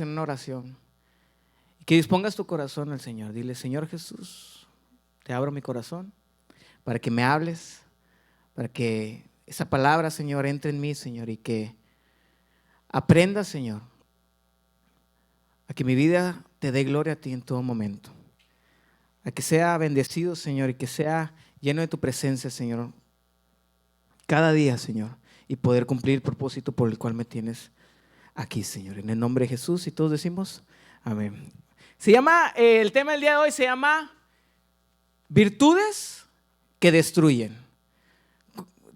en una oración y que dispongas tu corazón al Señor. Dile: Señor Jesús, te abro mi corazón para que me hables, para que esa palabra, Señor, entre en mí, Señor, y que aprenda, Señor, a que mi vida te dé gloria a ti en todo momento, a que sea bendecido, Señor, y que sea lleno de tu presencia, Señor, cada día, Señor, y poder cumplir el propósito por el cual me tienes aquí, Señor, en el nombre de Jesús. Y todos decimos amén. El tema del día de hoy se llama virtudes que destruyen.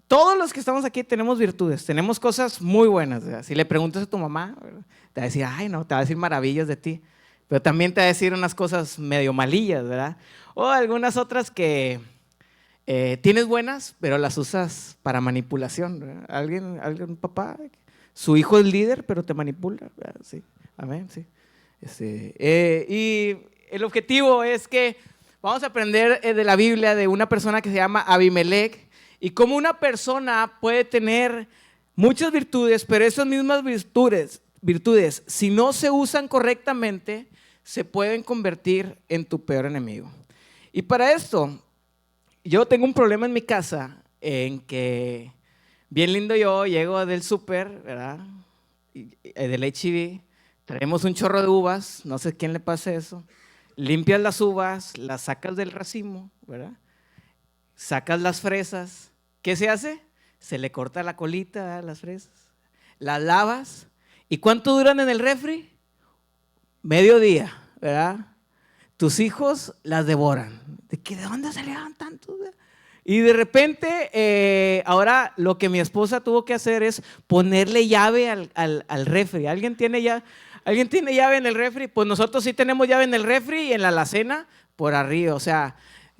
Todos los que estamos aquí tenemos virtudes, tenemos cosas muy buenas, ¿verdad? Si le preguntas a tu mamá, ¿verdad?, te va a decir: ay, no, te va a decir maravillas de ti, pero también te va a decir unas cosas medio malillas, ¿verdad? O algunas otras que tienes buenas, pero las usas para manipulación, ¿verdad? Algún papá, su hijo es líder, pero te manipula, ¿verdad? Sí, amén, sí. Y el objetivo es que vamos a aprender de la Biblia de una persona que se llama Abimelech, y cómo una persona puede tener muchas virtudes, pero esas mismas virtudes, si no se usan correctamente, se pueden convertir en tu peor enemigo. Y para esto, yo tengo un problema en mi casa, en que bien lindo yo llego del súper, ¿verdad?, del H-E-B, traemos un chorro de uvas, no sé quién le pasa eso, limpias las uvas, las sacas del racimo, ¿verdad?, sacas las fresas. ¿Qué se hace? Se le corta la colita a las fresas, las lavas. ¿Y cuánto duran en el refri? Medio día, ¿verdad? Tus hijos las devoran. ¿De dónde salieron tantos? Y de repente, ahora lo que mi esposa tuvo que hacer es ponerle llave al refri. ¿Alguien tiene llave en el refri? Pues nosotros sí tenemos llave en el refri y en la alacena por arriba. O sea,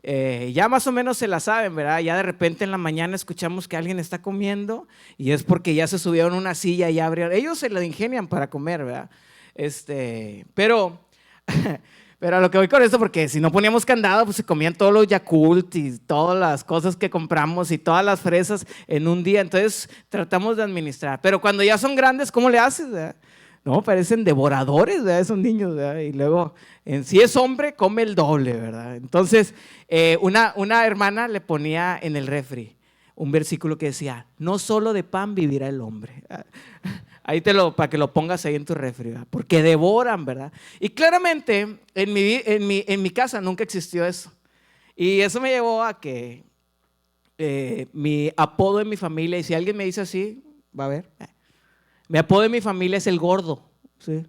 ya más o menos se la saben, ¿verdad? Ya de repente en la mañana escuchamos que alguien está comiendo y es porque ya se subieron a una silla y ya abrieron. Ellos se la ingenian para comer, ¿verdad? Pero a lo que voy con esto, porque si no poníamos candado, pues se comían todos los Yakult y todas las cosas que compramos y todas las fresas en un día. Entonces tratamos de administrar. Pero cuando ya son grandes, ¿cómo le haces, verdad? No, parecen devoradores, ¿verdad?, esos niños, ¿verdad? Y luego, si es hombre, come el doble, ¿verdad? Entonces, una hermana le ponía en el refri un versículo que decía: no solo de pan vivirá el hombre. Ahí para que lo pongas ahí en tu refri, ¿verdad? Porque devoran, ¿verdad? Y claramente en mi casa nunca existió eso. Y eso me llevó a que mi apodo en mi familia, y si alguien me dice así, va a ver, mi apodo en mi familia es el gordo, ¿sí?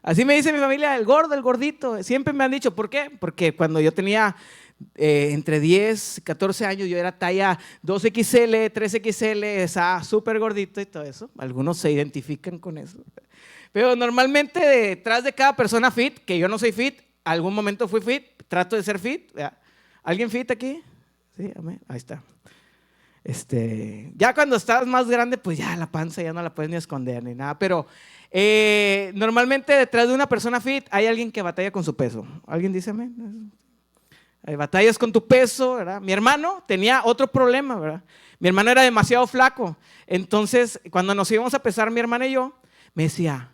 Así me dice mi familia: el gordo, el gordito. Siempre me han dicho. ¿Por qué? Porque cuando yo tenía entre 10 y 14 años, yo era talla 2XL, 3XL, estaba súper gordito y todo eso. Algunos se identifican con eso. Pero normalmente detrás de cada persona fit, que yo no soy fit, algún momento fui fit, trato de ser fit. ¿Alguien fit aquí? Sí, amén. Ahí está. Ya cuando estás más grande, pues ya la panza ya no la puedes ni esconder ni nada, pero normalmente detrás de una persona fit hay alguien que batalla con su peso. ¿Alguien dice amén? Batallas con tu peso, ¿verdad? Mi hermano tenía otro problema, ¿verdad? Mi hermano era demasiado flaco. Entonces, cuando nos íbamos a pesar, mi hermana y yo, me decía,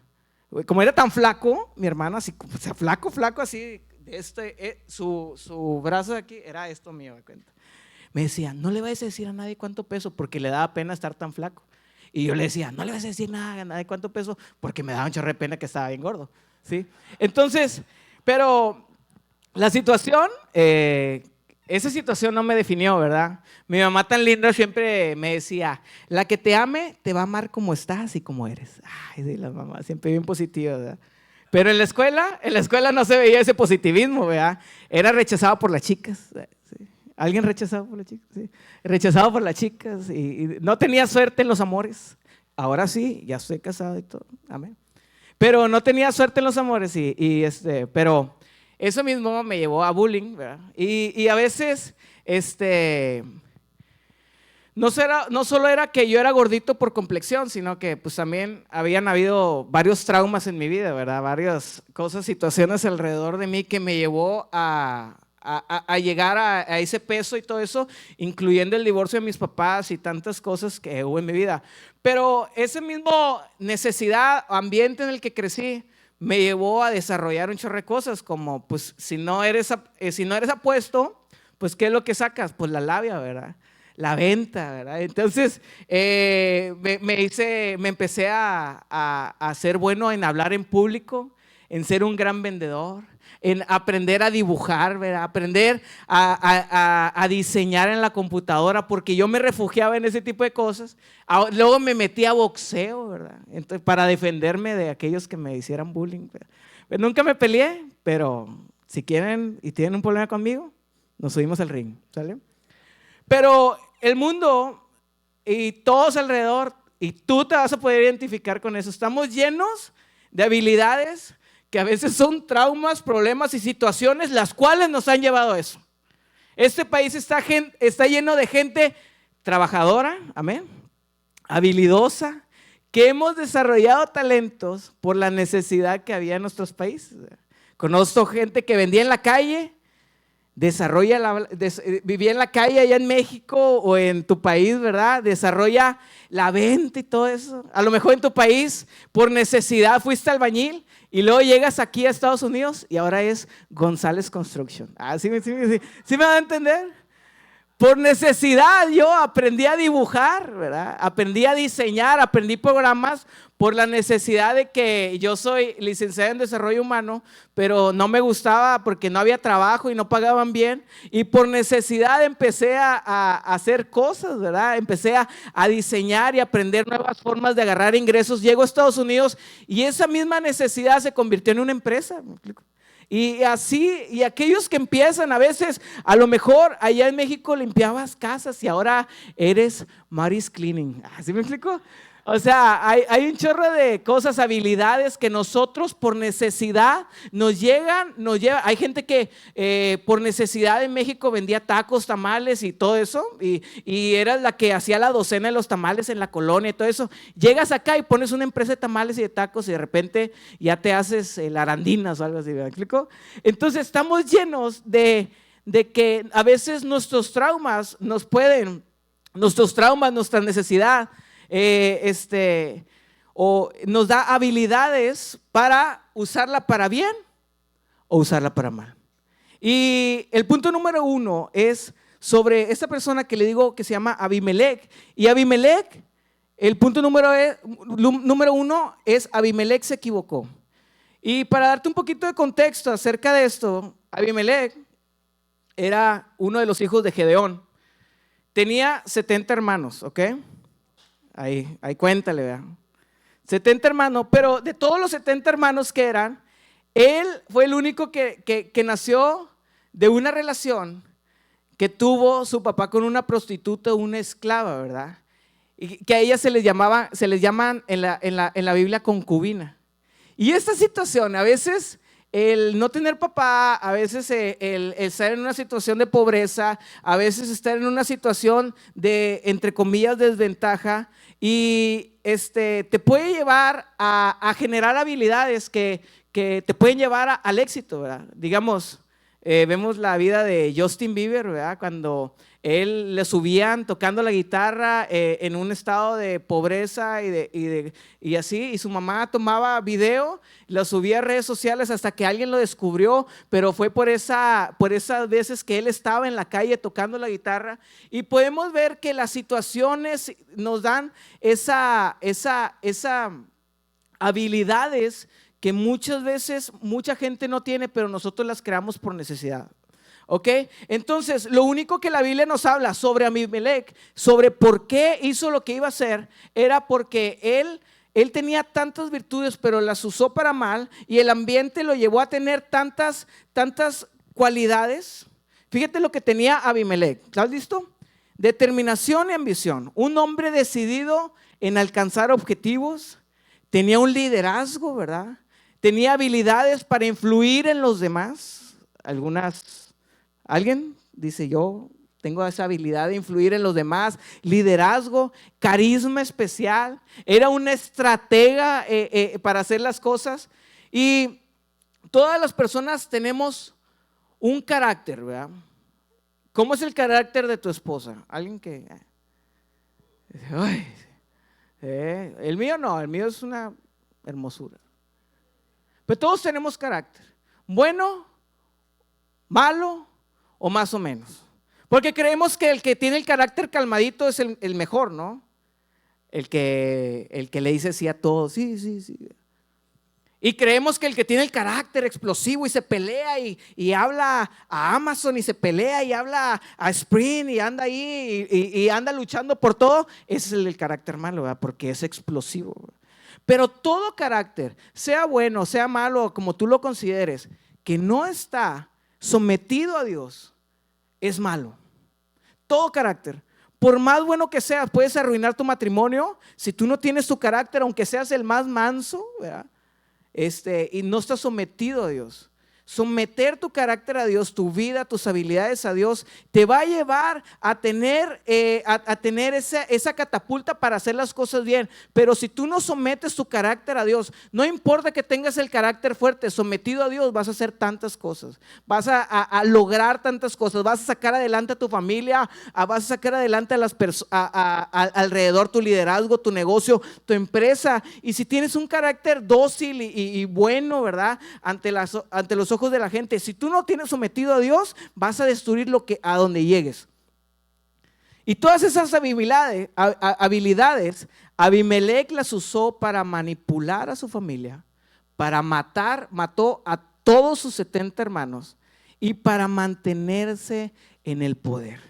como era tan flaco, mi hermano, así, o sea, flaco, así, su brazo de aquí era esto mío, me cuenta. Me decía: no le vayas a decir a nadie cuánto peso, porque le daba pena estar tan flaco. Y yo le decía: no le vayas a decir nada a nadie cuánto peso, porque me daba un chorro de pena que estaba bien gordo, ¿sí? Entonces, pero la situación, esa situación no me definió, ¿verdad? Mi mamá tan linda siempre me decía: la que te ame te va a amar como estás y como eres. Ay, sí, la mamá siempre bien positiva, ¿verdad? Pero en la escuela no se veía ese positivismo, ¿verdad? Era rechazado por las chicas, ¿sí? ¿Alguien rechazado por las chicas? Sí. Rechazado por las chicas y no tenía suerte en los amores. Ahora sí, ya estoy casado y todo, amén. Pero no tenía suerte en los amores pero eso mismo me llevó a bullying, ¿verdad? Y a veces, no solo era que yo era gordito por complexión, sino que pues también habían habido varios traumas en mi vida, ¿verdad? Varias cosas, situaciones alrededor de mí que me llevó a llegar a ese peso y todo eso, incluyendo el divorcio de mis papás y tantas cosas que hubo en mi vida. Pero ese mismo necesidad, ambiente en el que crecí, me llevó a desarrollar un chorro de cosas, como pues si no eres apuesto, pues ¿qué es lo que sacas? Pues la labia, ¿verdad? La venta, ¿verdad? Entonces me empecé a ser bueno en hablar en público, en ser un gran vendedor, en aprender a dibujar, ¿verdad? Aprender a diseñar en la computadora, porque yo me refugiaba en ese tipo de cosas. Luego me metí a boxeo, ¿verdad? Entonces, para defenderme de aquellos que me hicieran bullying. Pues nunca me peleé, pero si quieren y tienen un problema conmigo, nos subimos al ring, ¿sale? Pero el mundo y todos alrededor, y tú te vas a poder identificar con eso, estamos llenos de habilidades que a veces son traumas, problemas y situaciones las cuales nos han llevado a eso. Este país está lleno de gente trabajadora, amén, habilidosa, que hemos desarrollado talentos por la necesidad que había en nuestros países. Conozco gente que vendía en la calle, vivía en la calle allá en México o en tu país, ¿verdad? Desarrolla la venta y todo eso. A lo mejor en tu país, por necesidad, fuiste albañil y luego llegas aquí a Estados Unidos y ahora es González Construction. ¿Sí me va a entender? Por necesidad yo aprendí a dibujar, ¿verdad? Aprendí a diseñar, aprendí programas por la necesidad de que yo soy licenciado en desarrollo humano, pero no me gustaba porque no había trabajo y no pagaban bien. Y por necesidad empecé a hacer cosas, ¿verdad? Empecé a diseñar y aprender nuevas formas de agarrar ingresos. Llego a Estados Unidos y esa misma necesidad se convirtió en una empresa. ¿Me explico? Y así, y aquellos que empiezan a veces, a lo mejor allá en México limpiabas casas y ahora eres Maris Cleaning. ¿Sí me explico? O sea, hay un chorro de cosas, habilidades que nosotros por necesidad nos llevan. Hay gente que por necesidad en México vendía tacos, tamales y todo eso, y era la que hacía la docena de los tamales en la colonia y todo eso. Llegas acá y pones una empresa de tamales y de tacos y de repente ya te haces Arandinas o algo así, ¿me explico? Entonces estamos llenos de que a veces nuestros traumas, nuestra necesidad, o nos da habilidades para usarla para bien o usarla para mal. Y el punto número 1 es sobre esta persona que le digo que se llama Abimelec. Y Abimelec, el punto número 1 es Abimelec se equivocó. Y para darte un poquito de contexto acerca de esto, Abimelec era uno de los hijos de Gedeón. Tenía 70 hermanos, ¿ok? Ahí cuéntale, vean. 70 hermanos, pero de todos los 70 hermanos que eran, él fue el único que nació de una relación que tuvo su papá con una prostituta, una esclava, ¿verdad? Y que a ella se les llaman en la Biblia concubina. Y esta situación, a veces el no tener papá, a veces el estar en una situación de pobreza, a veces estar en una situación de, entre comillas, desventaja, y te puede llevar a generar habilidades que te pueden llevar al éxito, ¿verdad? Digamos, vemos la vida de Justin Bieber, ¿verdad? Cuando él le subían tocando la guitarra en un estado de pobreza y así, y su mamá tomaba video, lo subía a redes sociales hasta que alguien lo descubrió, pero fue por esas veces que él estaba en la calle tocando la guitarra. Y podemos ver que las situaciones nos dan esa habilidades que muchas veces mucha gente no tiene, pero nosotros las creamos por necesidad. ¿Ok? Entonces, lo único que la Biblia nos habla sobre Abimelec, sobre por qué hizo lo que iba a hacer, era porque él tenía tantas virtudes, pero las usó para mal, y el ambiente lo llevó a tener tantas cualidades. Fíjate lo que tenía Abimelec. ¿Estás listo? Determinación y ambición. Un hombre decidido en alcanzar objetivos. Tenía un liderazgo, ¿verdad? Tenía habilidades para influir en los demás. ¿Alguien dice yo tengo esa habilidad de influir en los demás? Liderazgo, carisma especial. Era una estratega para hacer las cosas. Y todas las personas tenemos un carácter, ¿verdad? ¿Cómo es el carácter de tu esposa? Alguien que... el mío no, el mío es una hermosura. Pero todos tenemos carácter. Bueno, malo o más o menos. Porque creemos que el que tiene el carácter calmadito es el mejor, ¿no? El que le dice sí a todo, sí, sí, sí. Y creemos que el que tiene el carácter explosivo y se pelea y habla a Amazon y se pelea y habla a Sprint y anda ahí y anda luchando por todo, ese es el del carácter malo, ¿verdad? Porque es explosivo, ¿verdad? Pero todo carácter, sea bueno, sea malo, como tú lo consideres, que no está sometido a Dios, es malo. Todo carácter. Por más bueno que seas, puedes arruinar tu matrimonio si tú no tienes tu carácter, aunque seas el más manso, ¿verdad? Y no estás sometido a Dios. Someter tu carácter a Dios, tu vida, tus habilidades a Dios, te va a llevar a tener, esa catapulta para hacer las cosas bien. Pero si tú no sometes tu carácter a Dios, no importa que tengas el carácter fuerte, sometido a Dios, vas a hacer tantas cosas, vas a lograr tantas cosas, vas a sacar adelante a tu familia, vas a sacar adelante a las alrededor tu liderazgo, tu negocio, tu empresa. Y si tienes un carácter dócil y bueno, ¿verdad? Ante los ojos de la gente, si tú no tienes sometido a Dios, vas a destruir a donde llegues. Y todas esas habilidades, Abimelec las usó para manipular a su familia, para mató a todos sus 70 hermanos y para mantenerse en el poder.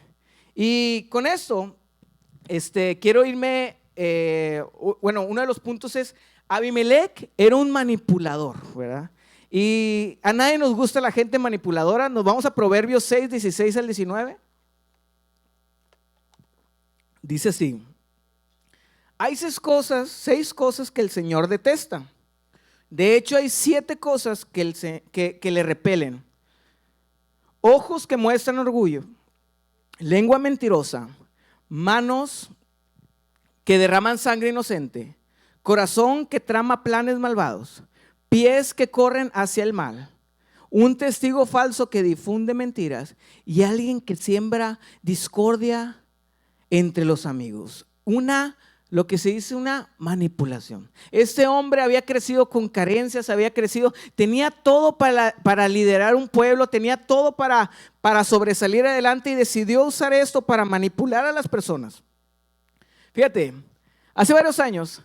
Y con esto, quiero irme, uno de los puntos es, Abimelec era un manipulador, ¿verdad? Y a nadie nos gusta la gente manipuladora. Nos vamos a Proverbios 6, 16 al 19. Dice así: hay 6 cosas que el Señor detesta. De hecho, hay 7 cosas que le repelen: ojos que muestran orgullo, lengua mentirosa, manos que derraman sangre inocente, corazón que trama planes malvados, pies que corren hacia el mal, un testigo falso que difunde mentiras y alguien que siembra discordia entre los amigos. Lo que se dice una manipulación. Este hombre había crecido con carencias, tenía todo para liderar un pueblo, tenía todo para sobresalir adelante y decidió usar esto para manipular a las personas. Fíjate, hace varios años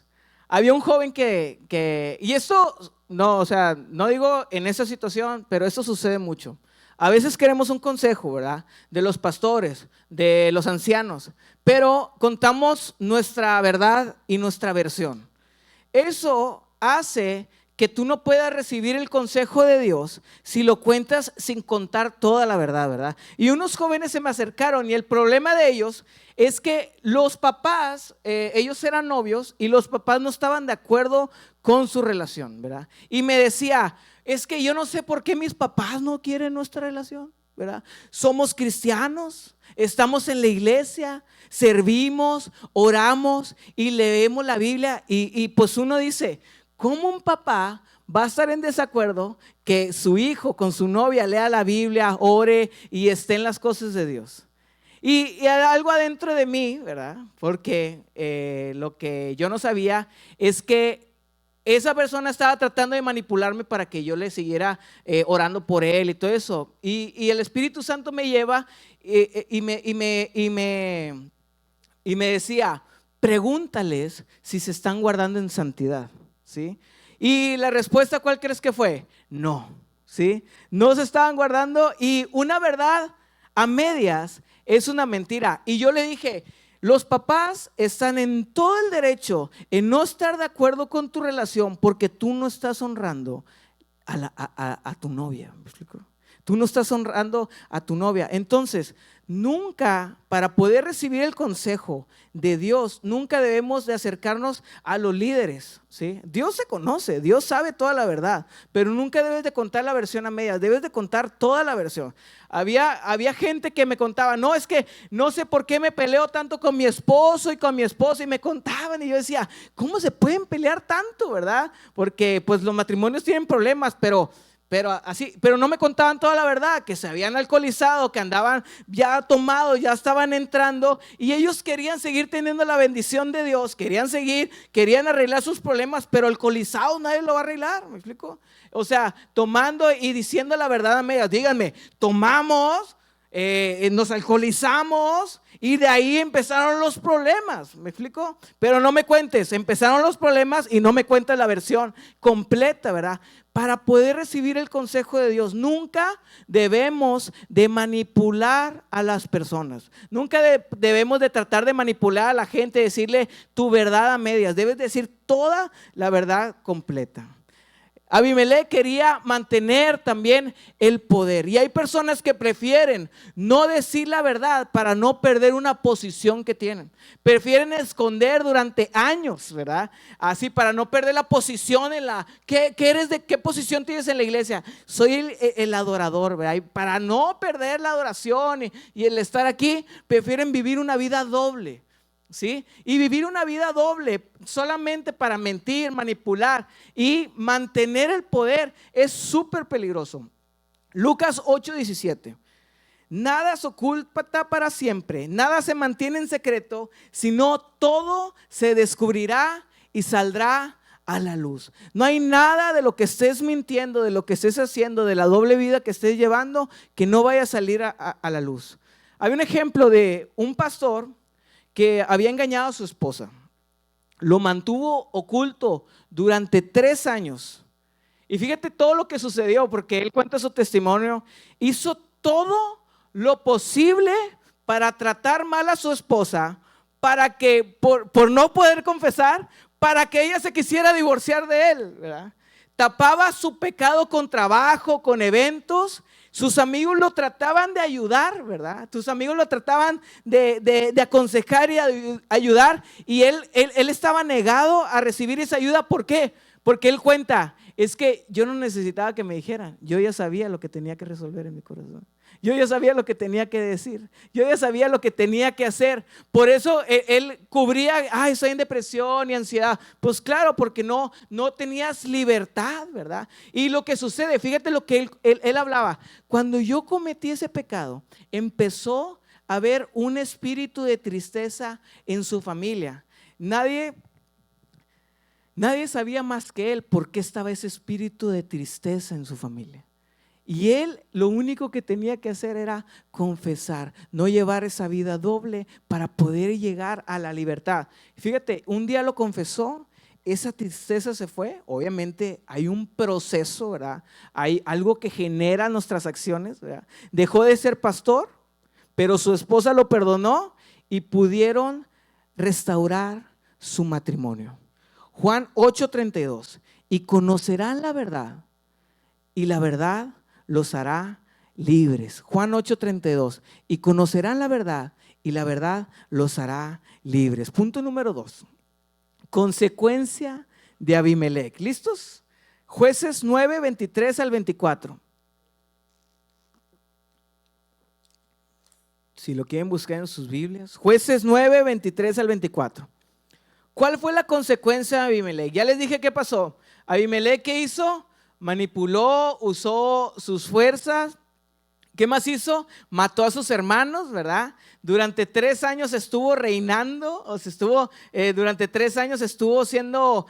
había un joven y esto, no, o sea, no digo en esa situación, pero esto sucede mucho. A veces queremos un consejo, ¿verdad? De los pastores, de los ancianos, pero contamos nuestra verdad y nuestra versión. Eso hace que tú no puedas recibir el consejo de Dios si lo cuentas sin contar toda la verdad, ¿verdad? Y unos jóvenes se me acercaron y el problema de ellos es que los papás, ellos eran novios y los papás no estaban de acuerdo con su relación, ¿verdad? Y me decía, es que yo no sé por qué mis papás no quieren nuestra relación, ¿verdad? Somos cristianos, estamos en la iglesia, servimos, oramos y leemos la Biblia y pues uno dice, ¿cómo un papá va a estar en desacuerdo que su hijo con su novia lea la Biblia, ore y esté en las cosas de Dios? Y algo adentro de mí, ¿verdad? Porque lo que yo no sabía es que esa persona estaba tratando de manipularme para que yo le siguiera orando por él y todo eso. Y el Espíritu Santo me lleva y me decía, pregúntales si se están guardando en santidad, ¿sí? Y la respuesta, ¿cuál crees que fue? No, ¿sí? No se estaban guardando y una verdad a medias es una mentira. Y yo le dije, los papás están en todo el derecho en no estar de acuerdo con tu relación porque tú no estás honrando a tu novia. ¿Me explico? Tú no estás honrando a tu novia. Entonces, nunca, para poder recibir el consejo de Dios, nunca debemos de acercarnos a los líderes, ¿sí? Dios se conoce, Dios sabe toda la verdad, pero nunca debes de contar la versión a medias, debes de contar toda la versión. Había gente que me contaba, no, es que no sé por qué me peleo tanto con mi esposo y con mi esposa, y me contaban y yo decía, ¿cómo se pueden pelear tanto, verdad? Porque pues los matrimonios tienen problemas, pero pero no me contaban toda la verdad, que se habían alcoholizado, que andaban ya tomados, ya estaban entrando y ellos querían seguir teniendo la bendición de Dios, querían arreglar sus problemas, pero alcoholizado nadie lo va a arreglar, ¿me explico? O sea, tomando y diciendo la verdad a medias. Díganme, tomamos, nos alcoholizamos y de ahí empezaron los problemas, ¿me explico? Pero no me cuentes, empezaron los problemas y no me cuentas la versión completa, ¿verdad? Para poder recibir el consejo de Dios, nunca debemos de manipular a las personas. Nunca debemos de tratar de manipular a la gente, decirle tu verdad a medias. Debes decir toda la verdad completa. Abimelec quería mantener también el poder y hay personas que prefieren no decir la verdad para no perder una posición que tienen. Prefieren esconder durante años, ¿verdad? Así para no perder la posición ¿qué eres, de qué posición tienes en la iglesia? Soy el adorador, ¿verdad? Y para no perder la adoración y el estar aquí, prefieren vivir una vida doble. ¿Sí? Y vivir una vida doble solamente para mentir, manipular y mantener el poder es súper peligroso. Lucas 8:17. Nada se oculta para siempre, nada se mantiene en secreto, sino todo se descubrirá y saldrá a la luz. No hay nada de lo que estés mintiendo, de lo que estés haciendo, de la doble vida que estés llevando, que no vaya a salir a la luz. Hay un ejemplo de un pastor que había engañado a su esposa, lo mantuvo oculto durante 3 años. Y fíjate todo lo que sucedió, porque él cuenta su testimonio. Hizo todo lo posible para tratar mal a su esposa, para que por no poder confesar, para que ella se quisiera divorciar de él, ¿verdad? Tapaba su pecado con trabajo, con eventos. Sus amigos lo trataban de ayudar, ¿verdad? Tus amigos lo trataban de aconsejar y ayudar. Y él estaba negado a recibir esa ayuda. ¿Por qué? Porque él cuenta, es que yo no necesitaba que me dijeran. Yo ya sabía lo que tenía que resolver en mi corazón. Yo ya sabía lo que tenía que decir. Yo ya sabía lo que tenía que hacer. Por eso él cubría, estoy en depresión y ansiedad. Pues claro, porque no tenías libertad, ¿verdad? Y lo que sucede, fíjate lo que él hablaba. Cuando yo cometí ese pecado, empezó a haber un espíritu de tristeza en su familia. Nadie sabía más que él por qué estaba ese espíritu de tristeza en su familia. Y él lo único que tenía que hacer era confesar, no llevar esa vida doble para poder llegar a la libertad. Fíjate, un día lo confesó, esa tristeza se fue. Obviamente hay un proceso, ¿verdad? Hay algo que genera nuestras acciones, ¿verdad? Dejó de ser pastor, pero su esposa lo perdonó y pudieron restaurar su matrimonio. Juan 8:32, y conocerán la verdad, y la verdad los hará libres. Juan 8:32, y conocerán la verdad, y la verdad los hará libres. Punto número 2, consecuencia de Abimelec. ¿Listos? Jueces 9:23 al 24. Si lo quieren buscar en sus Biblias. Jueces 9:23 al 24. ¿Cuál fue la consecuencia de Abimelec? Ya les dije qué pasó. Abimelec, ¿qué hizo? Manipuló, usó sus fuerzas. ¿Qué más hizo? Mató a sus hermanos, ¿verdad? Durante 3 años estuvo reinando, durante 3 años estuvo siendo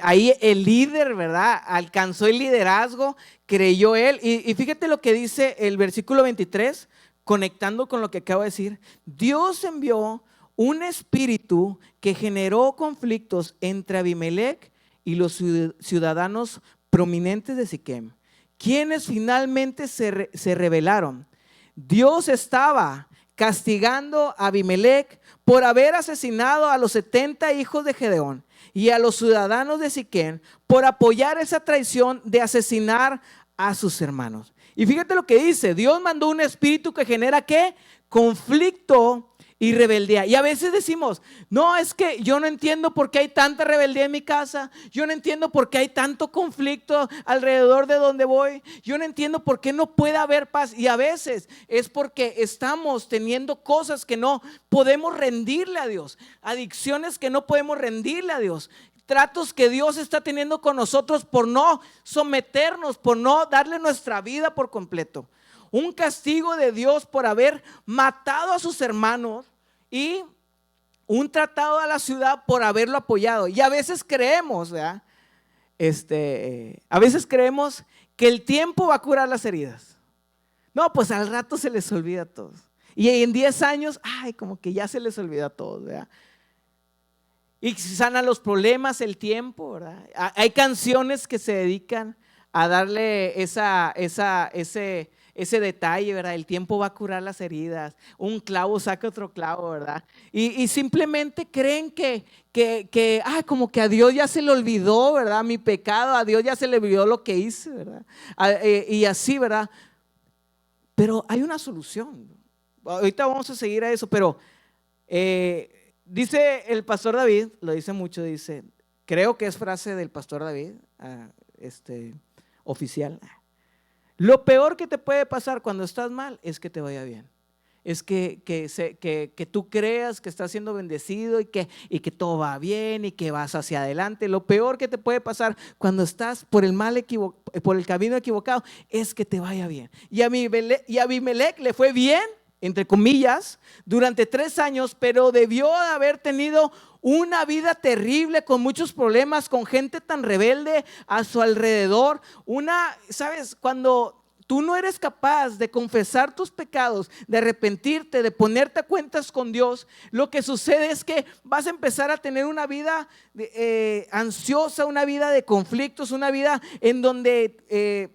ahí el líder, ¿verdad? Alcanzó el liderazgo, creyó él. Y fíjate lo que dice el versículo 23, conectando con lo que acabo de decir. Dios envió un espíritu que generó conflictos entre Abimelec y los ciudadanos prominentes de Siquem, quienes finalmente se rebelaron. Dios estaba castigando a Abimelec por haber asesinado a los 70 hijos de Gedeón y a los ciudadanos de Siquem por apoyar esa traición de asesinar a sus hermanos. Y fíjate lo que dice, Dios mandó un espíritu que genera ¿qué? Conflicto y rebeldía. Y a veces decimos, no, es que yo no entiendo por qué hay tanta rebeldía en mi casa, yo no entiendo por qué hay tanto conflicto alrededor de donde voy, yo no entiendo por qué no puede haber paz. Y a veces es porque estamos teniendo cosas que no podemos rendirle a Dios, adicciones que no podemos rendirle a Dios, tratos que Dios está teniendo con nosotros por no someternos, por no darle nuestra vida por completo. Un castigo de Dios por haber matado a sus hermanos y un tratado a la ciudad por haberlo apoyado. Y a veces creemos, ¿verdad? A veces creemos que el tiempo va a curar las heridas. No, pues al rato se les olvida a todos. Y en 10 años, como que ya se les olvida a todos, ¿verdad? Y sana los problemas el tiempo, ¿verdad? Hay canciones que se dedican a darle ese detalle, ¿verdad? El tiempo va a curar las heridas. Un clavo saca otro clavo, ¿verdad? Y simplemente creen que como que a Dios ya se le olvidó, ¿verdad? Mi pecado, a Dios ya se le olvidó lo que hice, ¿verdad? Y así, ¿verdad? Pero hay una solución. Ahorita vamos a seguir a eso, pero dice el pastor David, lo dice mucho, dice, creo que es frase del pastor David, oficial. Lo peor que te puede pasar cuando estás mal es que te vaya bien. Es que tú creas que estás siendo bendecido y que todo va bien y que vas hacia adelante. Lo peor que te puede pasar cuando estás por el camino equivocado es que te vaya bien. Y a Abimelec le fue bien, entre comillas, durante 3 años, pero debió de haber tenido una vida terrible, con muchos problemas, con gente tan rebelde a su alrededor. ¿Sabes? Cuando tú no eres capaz de confesar tus pecados, de arrepentirte, de ponerte a cuentas con Dios, lo que sucede es que vas a empezar a tener una vida ansiosa, una vida de conflictos, una vida en donde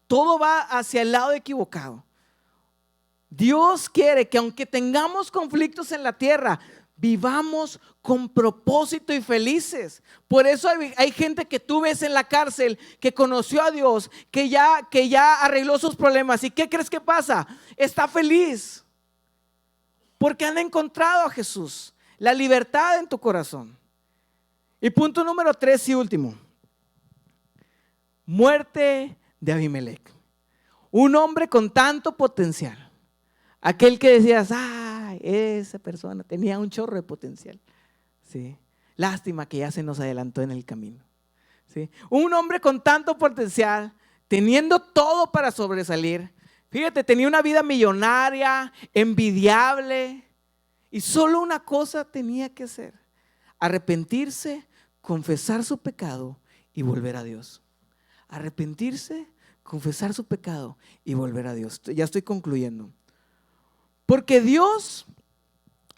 todo va hacia el lado equivocado. Dios quiere que aunque tengamos conflictos en la tierra, vivamos con propósito y felices. Por eso hay gente que tú ves en la cárcel que conoció a Dios, que ya arregló sus problemas. ¿Y qué crees que pasa? Está feliz porque han encontrado a Jesús, la libertad en tu corazón. Y punto número 3 y último: muerte de Abimelec. Un hombre con tanto potencial. Aquel que decías, esa persona tenía un chorro de potencial. ¿Sí? Lástima que ya se nos adelantó en el camino. ¿Sí? Un hombre con tanto potencial, teniendo todo para sobresalir. Fíjate, tenía una vida millonaria, envidiable. Y solo una cosa tenía que hacer: arrepentirse, confesar su pecado y volver a Dios. Arrepentirse, confesar su pecado y volver a Dios. Ya estoy concluyendo. Porque Dios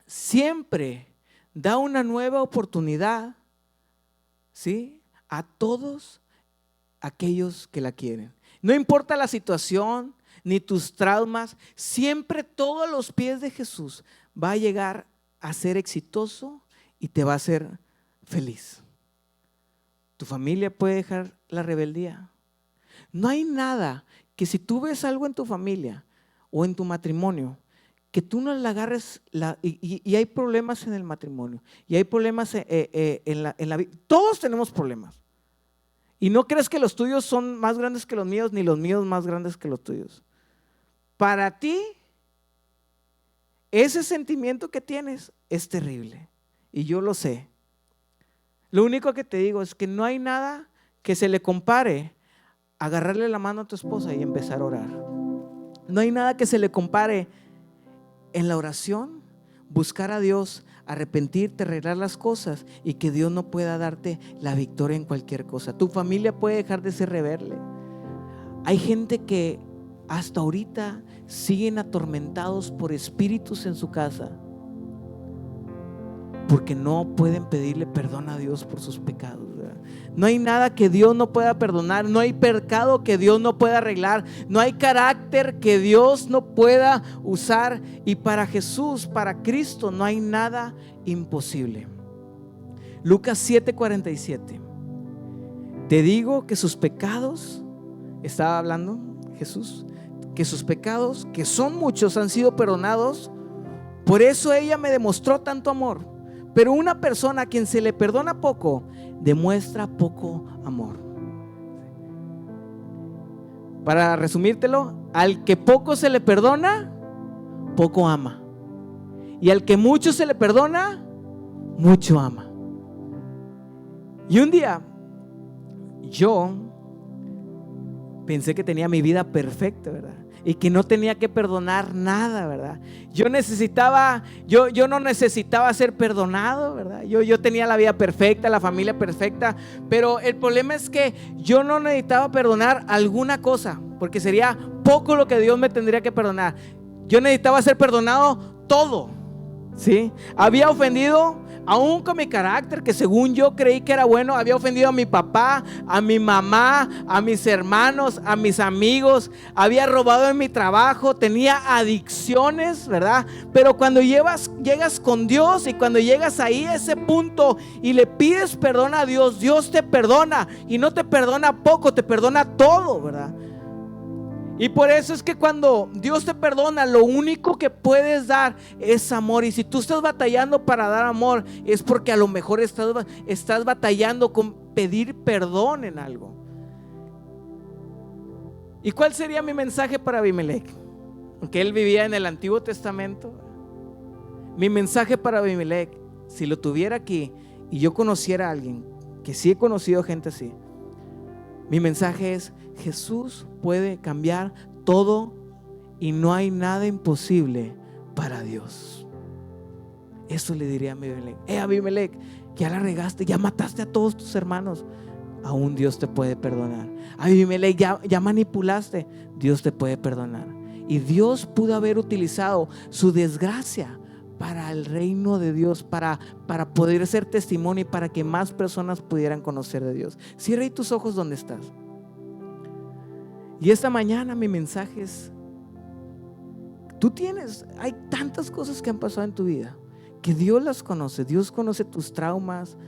siempre da una nueva oportunidad, ¿sí?, a todos aquellos que la quieren. No importa la situación ni tus traumas, siempre todo a los pies de Jesús va a llegar a ser exitoso y te va a hacer feliz. Tu familia puede dejar la rebeldía. No hay nada que, si tú ves algo en tu familia o en tu matrimonio, que tú no la agarres, y hay problemas en el matrimonio, y hay problemas en la vida. Todos tenemos problemas. Y no crees que los tuyos son más grandes que los míos, ni los míos más grandes que los tuyos. Para ti, ese sentimiento que tienes es terrible. Y yo lo sé. Lo único que te digo es que no hay nada que se le compare a agarrarle la mano a tu esposa y empezar a orar. No hay nada que se le compare en la oración, buscar a Dios, arrepentirte, arreglar las cosas, y que Dios no pueda darte la victoria en cualquier cosa. Tu familia puede dejar de ser rebelde. Hay gente que hasta ahorita siguen atormentados por espíritus en su casa porque no pueden pedirle perdón a Dios por sus pecados, ¿verdad? No hay nada que Dios no pueda perdonar, no hay pecado que Dios no pueda arreglar, no hay carácter que Dios no pueda usar, y para Jesús, para Cristo, no hay nada imposible. Lucas 7:47. Te digo que sus pecados, estaba hablando Jesús, que sus pecados, que son muchos, han sido perdonados. Por eso ella me demostró tanto amor. Pero una persona a quien se le perdona poco, demuestra poco amor. Para resumírtelo, al que poco se le perdona, poco ama. Y al que mucho se le perdona, mucho ama. Y un día yo pensé que tenía mi vida perfecta, ¿verdad? Y que no tenía que perdonar nada, ¿verdad? Yo no necesitaba ser perdonado, ¿verdad? Yo tenía la vida perfecta, la familia perfecta, pero el problema es que yo no necesitaba perdonar alguna cosa, porque sería poco lo que Dios me tendría que perdonar. Yo necesitaba ser perdonado todo, ¿sí? Había ofendido aún con mi carácter, que según yo creí que era bueno. Había ofendido a mi papá, a mi mamá, a mis hermanos, a mis amigos. Había robado en mi trabajo, tenía adicciones, ¿verdad? Pero cuando llegas con Dios y cuando llegas ahí a ese punto y le pides perdón a Dios, Dios te perdona, y no te perdona poco, te perdona todo, ¿verdad? Y por eso es que cuando Dios te perdona, lo único que puedes dar es amor. Y si tú estás batallando para dar amor, es porque a lo mejor estás batallando con pedir perdón en algo. ¿Y cuál sería mi mensaje para Abimelec? Aunque él vivía en el Antiguo Testamento, mi mensaje para Abimelec, si lo tuviera aquí y yo conociera a alguien, que sí he conocido gente así, mi mensaje es: Jesús puede cambiar todo y no hay nada imposible para Dios. Eso le diría a Abimelec. Abimelec, que ya la regaste, ya mataste a todos tus hermanos, aún Dios te puede perdonar. Abimelec, ya manipulaste, Dios te puede perdonar. Y Dios pudo haber utilizado su desgracia para el reino de Dios, para poder ser testimonio y para que más personas pudieran conocer de Dios. Cierra ahí tus ojos donde estás. Y esta mañana mi mensaje es: hay tantas cosas que han pasado en tu vida que Dios las conoce. Dios conoce tus traumas,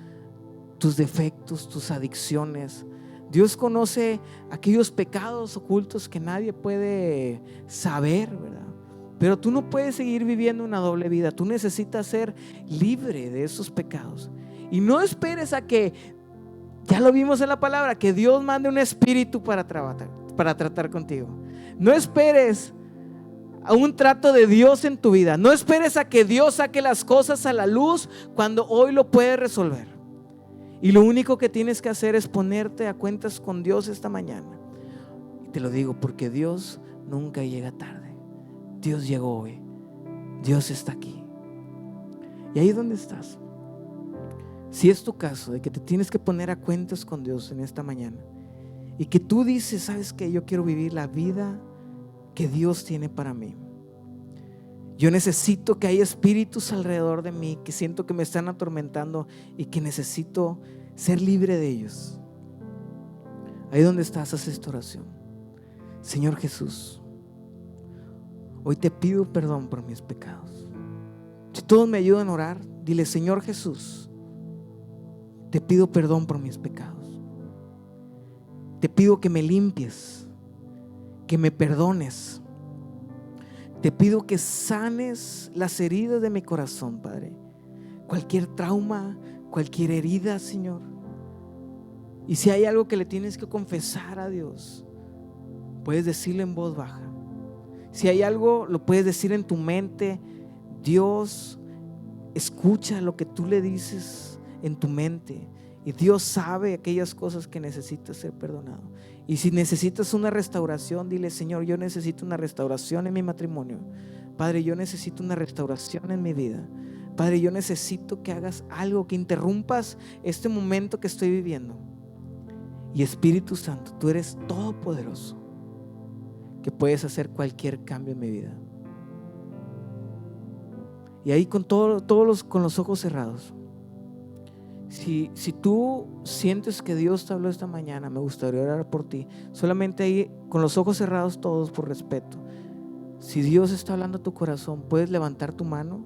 tus defectos, tus adicciones. Dios conoce aquellos pecados ocultos que nadie puede saber, ¿verdad? Pero tú no puedes seguir viviendo una doble vida. Tú necesitas ser libre de esos pecados. Y no esperes a que, ya lo vimos en la palabra, que Dios mande un espíritu para tratar contigo. No esperes a un trato de Dios en tu vida. No esperes a que Dios saque las cosas a la luz cuando hoy lo puedes resolver. Y lo único que tienes que hacer es ponerte a cuentas con Dios esta mañana. Y te lo digo porque Dios nunca llega tarde. Dios llegó hoy. Dios está aquí. Y ahí donde estás, si es tu caso de que te tienes que poner a cuentas con Dios en esta mañana y que tú dices: ¿sabes qué? Yo quiero vivir la vida que Dios tiene para mí. Yo necesito que haya espíritus alrededor de mí que siento que me están atormentando y que necesito ser libre de ellos. Ahí donde estás, haz esta oración. Señor Jesús, hoy te pido perdón por mis pecados. Si todos me ayudan a orar, dile: Señor Jesús, te pido perdón por mis pecados. Te pido que me limpies, que me perdones. Te pido que sanes las heridas de mi corazón, Padre. Cualquier trauma, cualquier herida, Señor. Y si hay algo que le tienes que confesar a Dios, puedes decirlo en voz baja. Si hay algo, lo puedes decir en tu mente. Dios escucha lo que tú le dices en tu mente. Y Dios sabe aquellas cosas que necesitas ser perdonado. Y si necesitas una restauración, dile: Señor, yo necesito una restauración en mi matrimonio. Padre, yo necesito una restauración en mi vida. Padre, yo necesito que hagas algo, que interrumpas este momento que estoy viviendo. Y Espíritu Santo, tú eres todopoderoso, que puedes hacer cualquier cambio en mi vida. Y ahí con los ojos cerrados, si tú sientes que Dios te habló esta mañana, me gustaría orar por ti. Solamente ahí con los ojos cerrados todos, por respeto. Si Dios está hablando a tu corazón, puedes levantar tu mano